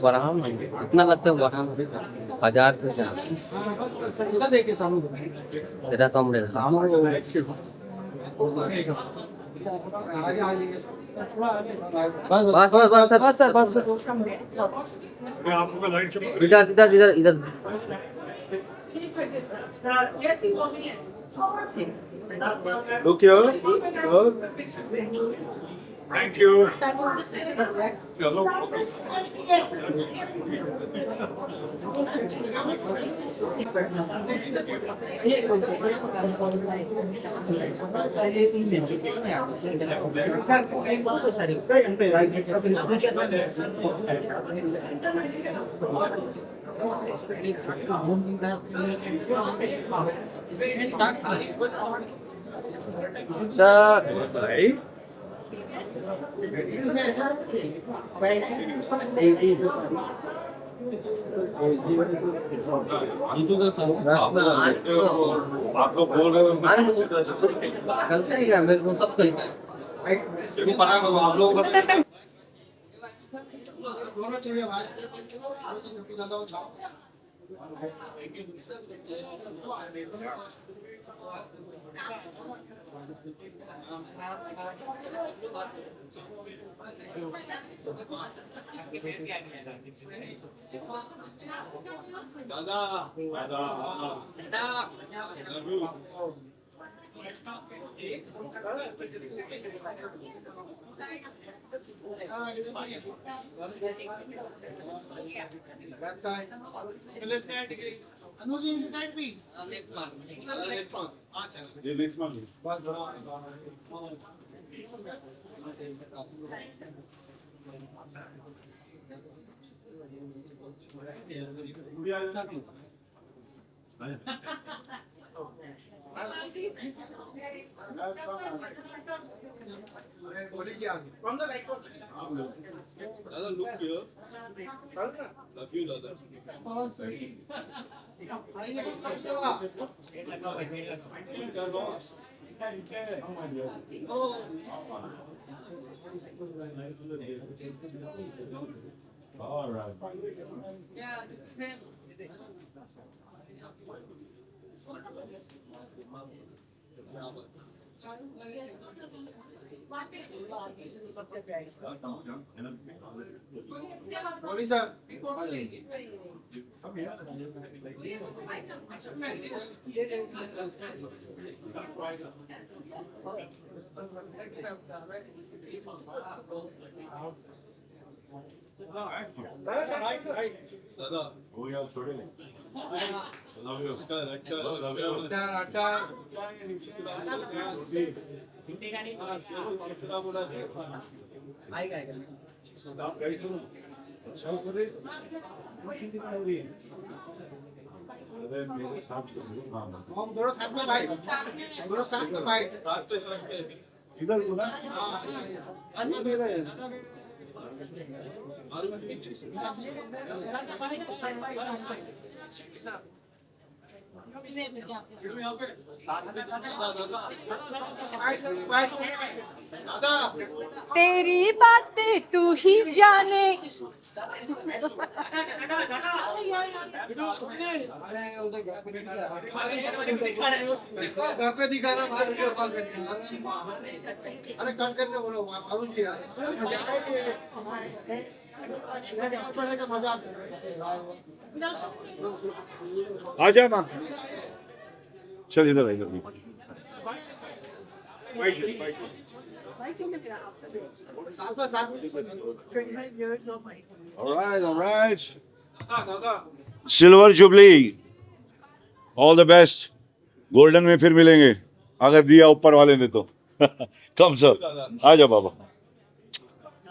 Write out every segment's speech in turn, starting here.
वरहम इतना लगता है वरहम 1000 से ज्यादा कम रहेगा। बस बस बस बस सर बस इधर इधर इधर इधर Look here. Look. Thank you. Right. आप लोग बोल रहे हो आप लोग दादा From the right person. Dada, look here. Love you, Dada. All right. Yeah, this is him. दादा हो गया छोड़े लव यू लव यू दोनों साथ में भाई दोनों साथ में भाई इधर बोला अन्य दे रहे हैं तेरी बातें तू ही जाने। घर पे दिखा रहा है वीडियो कॉल पे अरे कट करके बोलो अरुण जी मजा आ जा माँ चल इधर इधर all right silver jubilee all the best golden में फिर मिलेंगे अगर दिया ऊपर वाले ने तो कम सर आ जा बाबा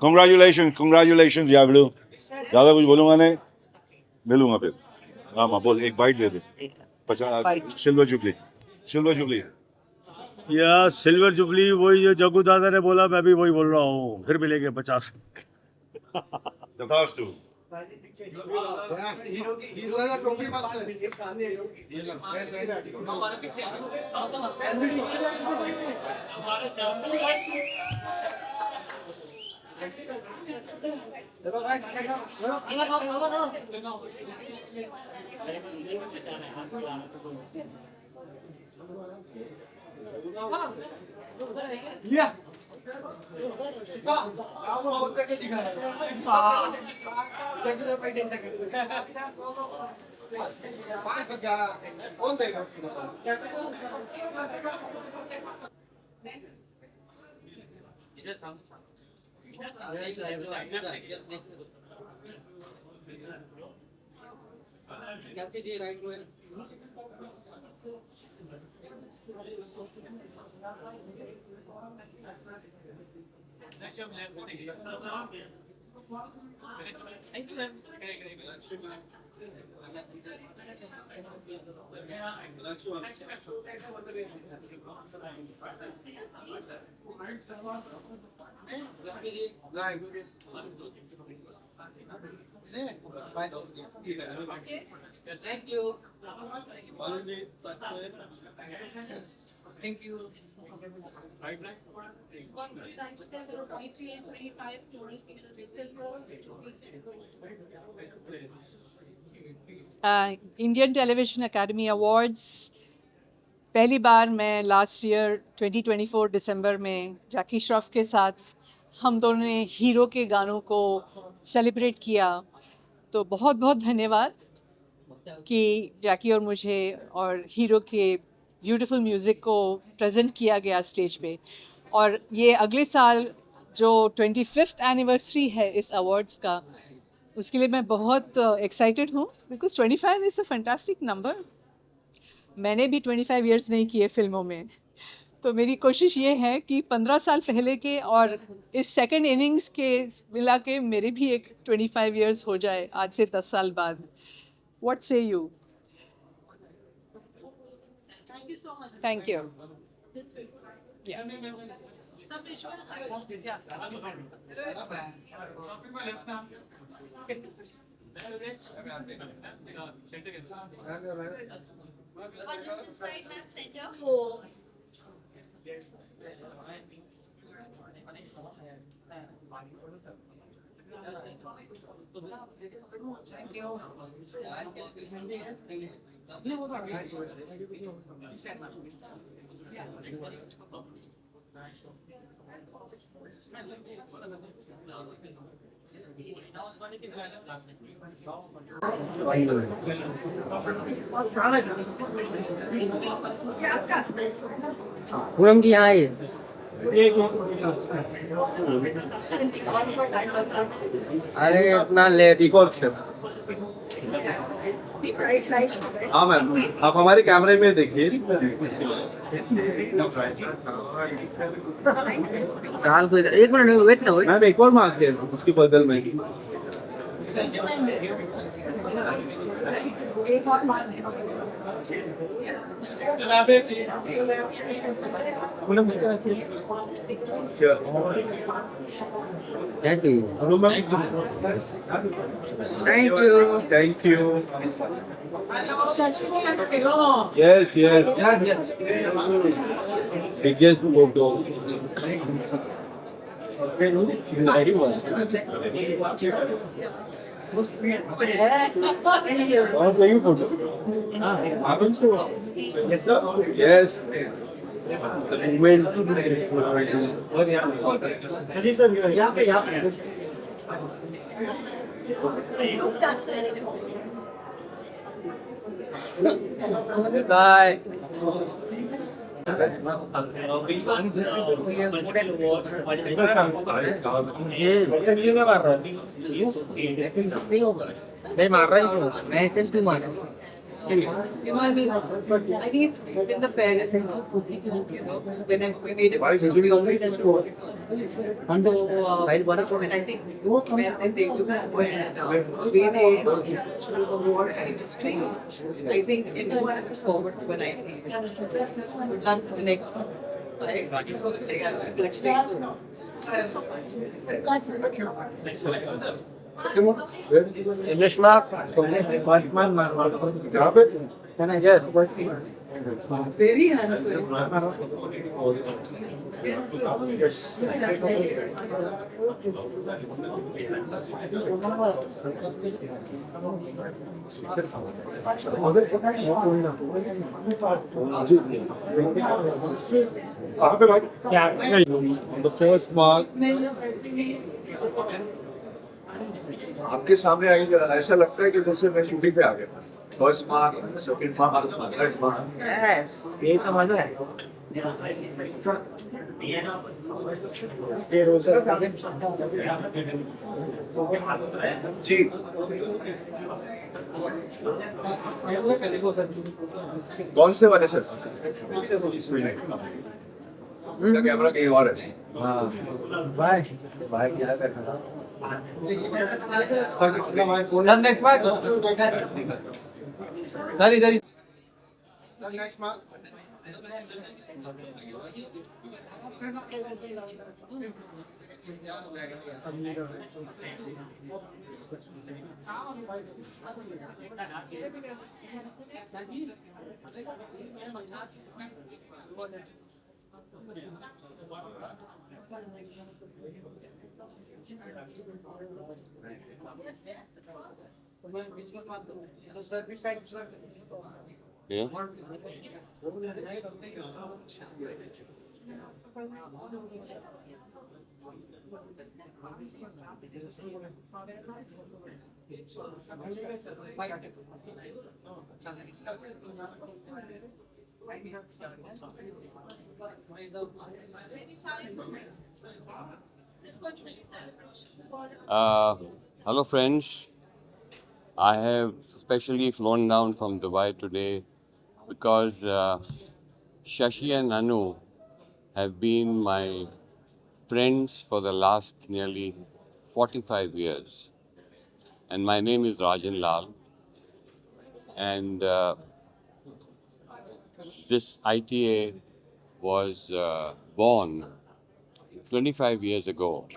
कंग्रेचुलेशन याबलू ज्यादा कुछ बोलूंगा नहीं मिलूंगा फिर हाँ माँ बोल एक बाइट दे दे 50 सिल्वर जुबली या सिल्वर जुबली वही जो जग्गू दादा ने बोला मैं भी वही बोल रहा हूँ फिर मिलेंगे 50। Thank you. Thank you. Indian television academy awards पहली बार मैं लास्ट ईयर 2024 दिसंबर में जैकी श्रॉफ के साथ हम दोनों ने हीरो के गानों को सेलिब्रेट किया। तो बहुत बहुत धन्यवाद कि जैकी और मुझे और हीरो के ब्यूटीफुल म्यूज़िक को प्रेजेंट किया गया स्टेज पे। और ये अगले साल जो 25th एनिवर्सरी है इस अवार्ड्स का, उसके लिए मैं बहुत एक्साइटेड हूँ because 25 is a fantastic number. मैंने भी 25 इयर्स नहीं किए फिल्मों में, तो मेरी कोशिश ये है कि 15 साल पहले के और इस सेकंड इनिंग्स के मिला के मेरे भी एक 25 इयर्स हो जाए आज से 10 साल बाद। व्हाट से you? Thank you so much. Thank you. This way. Yeah. Some visuals I will. Yeah. On this side, ma'am, center. Poonam ji यहाँ आइए। अरे इतना लेट। एक और स्टेप। हाँ मैम, आप हमारे कैमरे में देखिए। चाल कोई एक मिनट वेट ना मैम एक और मार्क है उसके बगल में। Thank you. Thank you. Yes, yes. Biggest photo. Yes, sir. Yes. The movement. Saji sir, यहाँ पे. Bye. नहीं मार रहा हूँ मैं, सिर्फ तू मार। You know, I mean, in the fairness, you know, when we made a we always score. So, when I think when they do when we they award industry, I think everyone has forward when I learn the next. English mark. Can I get? Very handsome. The first mark. आपके सामने आई ऐसा लगता है कि जैसे मैं shooting पे आ गया first mark second mark third mark यही तो मजा है. जी कौन से वाले सर इसमें नहीं उनका कैमरा कहीं और है Sir, next mark. Sir, इधर. Yeah. Hello friends, I have specially flown down from Dubai today because Shashi and Anu have been my friends for the last nearly 45 years. And my name is Rajan Lal. And this ITA was born 25 years ago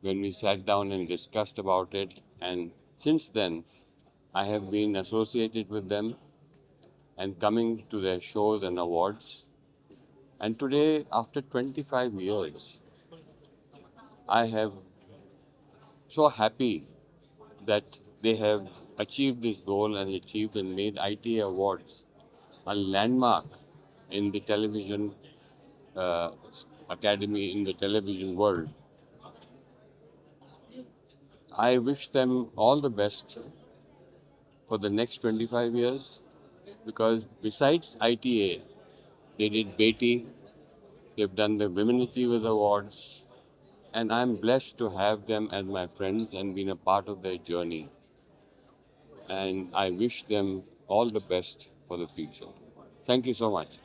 when we sat down and discussed about it. And since then, I have been associated with them and coming to their shows and awards. And today, after 25 years, I have so happy that they have achieved this goal and achieved and made ITA Awards a landmark in the television academy, in the television world. I wish them all the best for the next 25 years because besides ITA, they did Beti, they've done the Women Achievers Awards, and I'm blessed to have them as my friends and been a part of their journey. And I wish them all the best for the future. Thank you so much.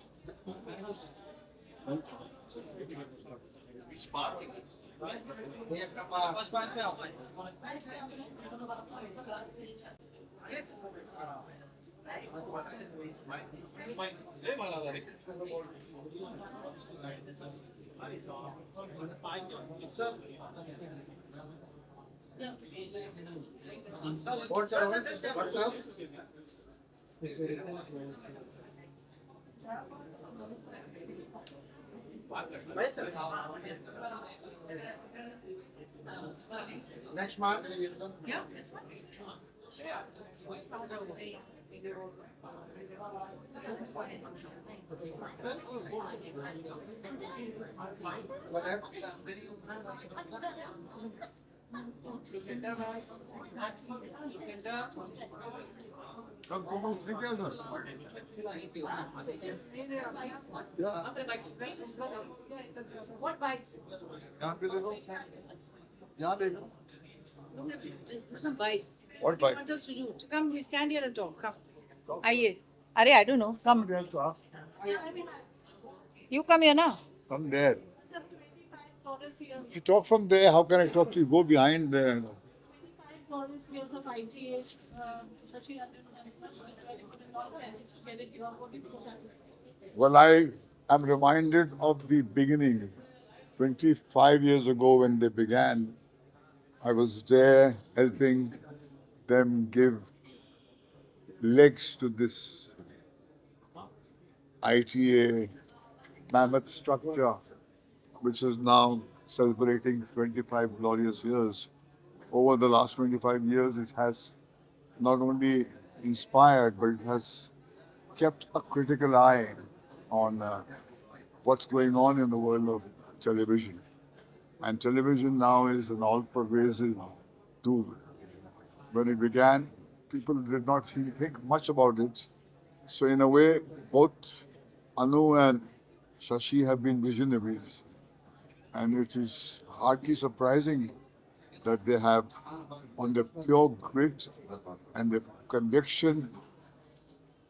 Next mark What bites? यहाँ पे देखो यहाँ देखो Just do some bites. What bite? Not just to you. Come, we stand here and talk. Come. आइए. अरे I don't know. Come. You come here now. From there. Some 25 forest years, You talk from there, how can I talk to you? Go behind there. 25 forest years of ITA. Shashi to get it. You are working for that. Well, I am reminded of the beginning, 25 years ago when they began. I was there helping them give legs to this ITA mammoth structure, which is now celebrating 25 glorious years. Over the last 25 years, it has not only inspired, but it has kept a critical eye on what's going on in the world of television. And television now is an all-pervasive tool. When it began, people did not think much about it. So in a way, both Anu and Shashi have been visionaries. And it is hardly surprising that they have, on the pure grit and the conviction,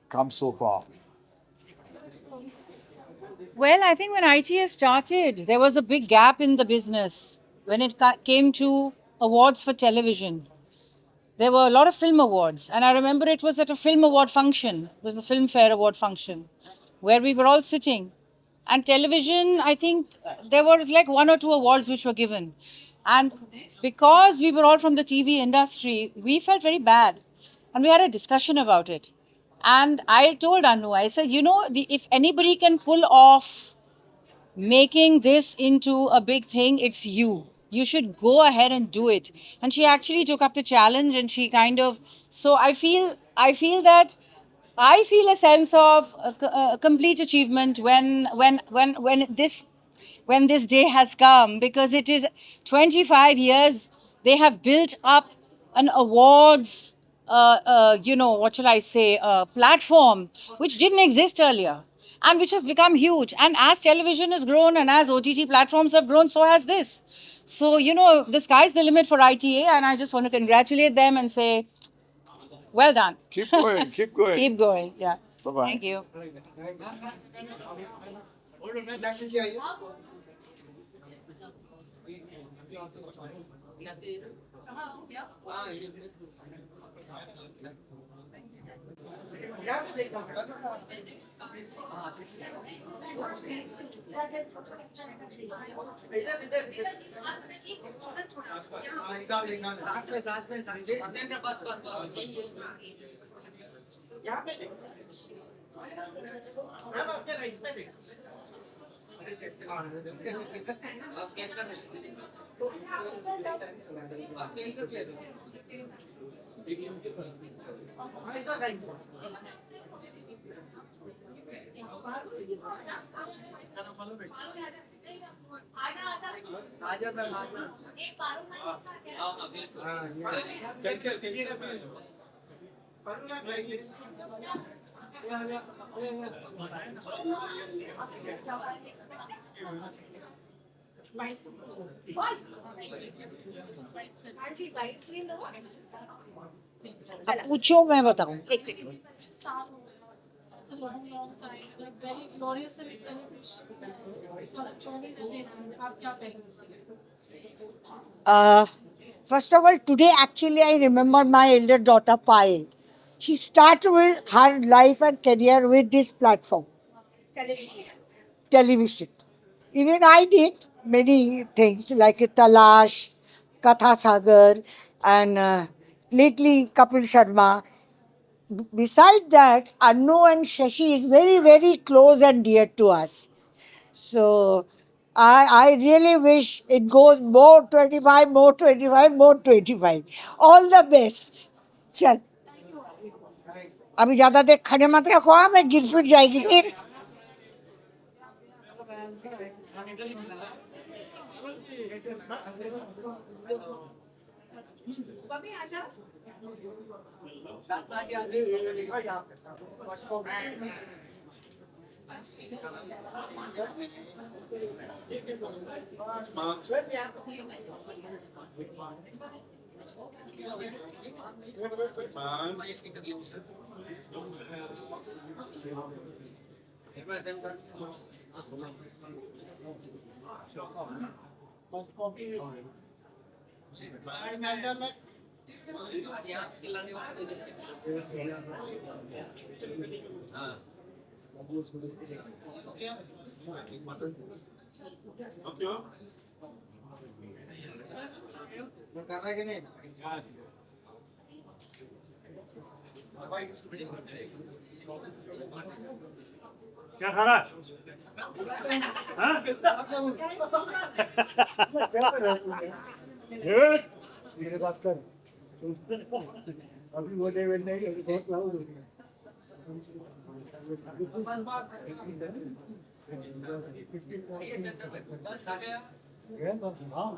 come so far. Well, I think when ITA started, there was a big gap in the business when it came to awards for television. There were a lot of film awards, and I remember it was at a film award function. It was the Filmfare Award function, where we were all sitting. And television, I think there was like 1 or 2 awards which were given. And because we were all from the TV industry, we felt very bad. And we had a discussion about it. And I told Anu, I said, you know, if anybody can pull off making this into a big thing, it's you. You should go ahead and do it. And she actually took up the challenge, and she kind of, so I feel that I feel a sense of complete achievement when this day has come, because it is 25 years they have built up an awards, what shall I say, platform which didn't exist earlier and which has become huge. And as television has grown and as OTT platforms have grown, so has this. So, the sky's the limit for ITA, and I just want to congratulate them and say, well done. Keep going, keep going. Keep going. Yeah. Bye-bye. Thank you. अब पूछो मैं बताऊं. It's a long time, like very glorious celebration. So journey that they have, आप क्या कहेंगे उसके लिए? First of all, today actually I remember my elder daughter Payal. She started with her life and career with this platform, television. Even I did many things like Talash, Katha Sagar, and lately Kapil Sharma. Besides that, Anu and Shashi is very, very close and dear to us. So I really wish it goes more 25, more 25, more 25. All the best. चल अभी ज़्यादा देर खड़े मत रखो, मैं गिर फिर जाएगी फिर. Bobby, आजा. क्या खा रहा है? मेरे बात कर अभी वो डेविड नहीं अभी बहुत लाउड हो गया हाँ